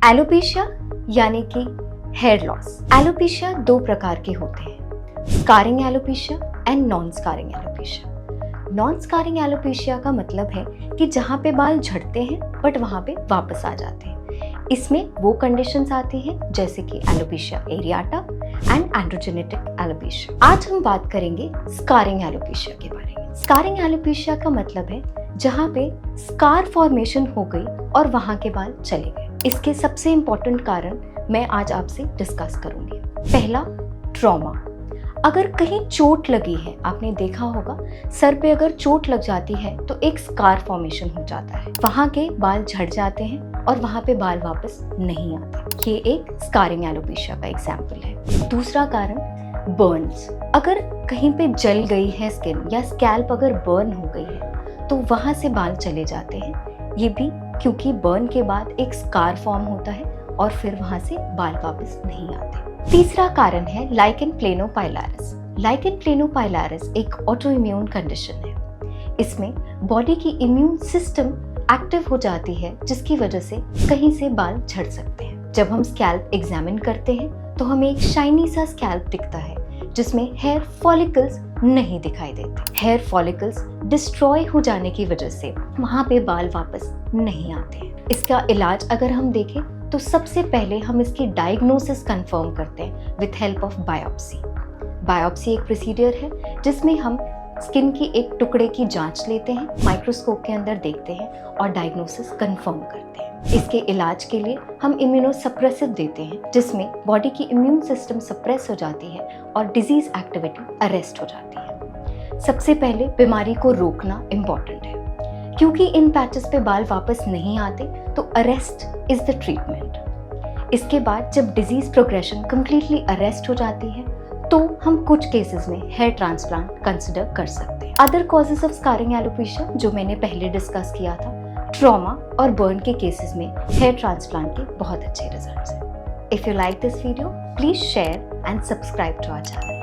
Alopecia यानी कि hair loss. Alopecia दो प्रकार के होते हैं, scarring alopecia and non scarring alopecia. Non scarring alopecia का मतलब है कि जहाँ पे बाल झड़ते हैं बट वहाँ पे वापस आ जाते हैं। इसमें वो कंडीशंस आती हैं जैसे कि एलोपेशिया एरियाटा एंड एंड्रोजेनेटिक एलोपेशिया। आज हम बात करेंगे स्कारिंग एलोपेशिया के बारे में। स्कारिंग एलोपेशिया का मतलब है जहाँ पे स्कार फॉर्मेशन हो गई और वहाँ के बाल चले गए। इसके सबसे इम्पोर्टेंट कारण मैं आज आपसे डिस्कस करूंगी। पहला, ट्रॉमा। अगर कहीं चोट लगी है, आपने देखा होगा सर पे अगर चोट लग जाती है तो एक स्कार फॉर्मेशन हो जाता है, वहाँ के बाल झड़ जाते हैं और वहाँ पे बाल वापस नहीं आते। ये एक स्कारिंग एलोपेशिया का एग्जाम्पल है। दूसरा कारण, बर्न्स। अगर कहीं पे जल गई है स्किन या स्कैल्प अगर बर्न हो गई है तो वहाँ से बाल चले जाते हैं। ये भी क्योंकि बर्न के बाद एक स्कार फॉर्म होता है और फिर वहाँ से बाल वापस नहीं आते। तीसरा कारण है लाइकेन प्लेनोपाइलारिस। लाइकेन प्लेनोपाइलारिस एक ऑटो इम्यून कंडीशन है। इसमें बॉडी की इम्यून सिस्टम एक्टिव हो जाती है जिसकी वजह से कहीं से बाल झड़ सकते हैं। जब हम स्कैल्प एग्जामिन करते हैं तो हमें एक शाइनी सा स्कैल्प दिखता है जिसमें हेयर फॉलिकल्स नहीं दिखाई देते। हेयर फॉलिकल्स डिस्ट्रॉय हो जाने की वजह से वहाँ पे बाल वापस नहीं आते हैं। इसका इलाज अगर हम देखें तो सबसे पहले हम इसकी डायग्नोसिस कंफर्म करते हैं with help of biopsy. Biopsy एक प्रोसीजर है जिसमें हम स्किन की एक टुकड़े की जांच लेते हैं, माइक्रोस्कोप के अंदर देखते हैं और डायग्नोसिस कंफर्म करते हैं। इसके इलाज के लिए हम इम्यूनोसप्रेसिव देते हैं जिसमें बॉडी की इम्यून सिस्टम सप्रेस हो जाती है और डिजीज एक्टिविटी अरेस्ट हो जाती है। सबसे पहले बीमारी को रोकना इम्पॉर्टेंट है क्योंकि इन पैचेस पे बाल वापस नहीं आते तो अरेस्ट इज द ट्रीटमेंट। इसके बाद जब डिजीज प्रोग्रेशन कंप्लीटली अरेस्ट हो जाती है तो हम कुछ केसेस में हेयर ट्रांसप्लांट कंसिडर कर सकते हैं। Other causes of scarring alopecia जो मैंने पहले डिस्कस किया था, ट्रॉमा और बर्न के केसेस में हेयर ट्रांसप्लांट के बहुत अच्छे रिजल्ट्स हैं। If you like this video, please share and subscribe to our channel.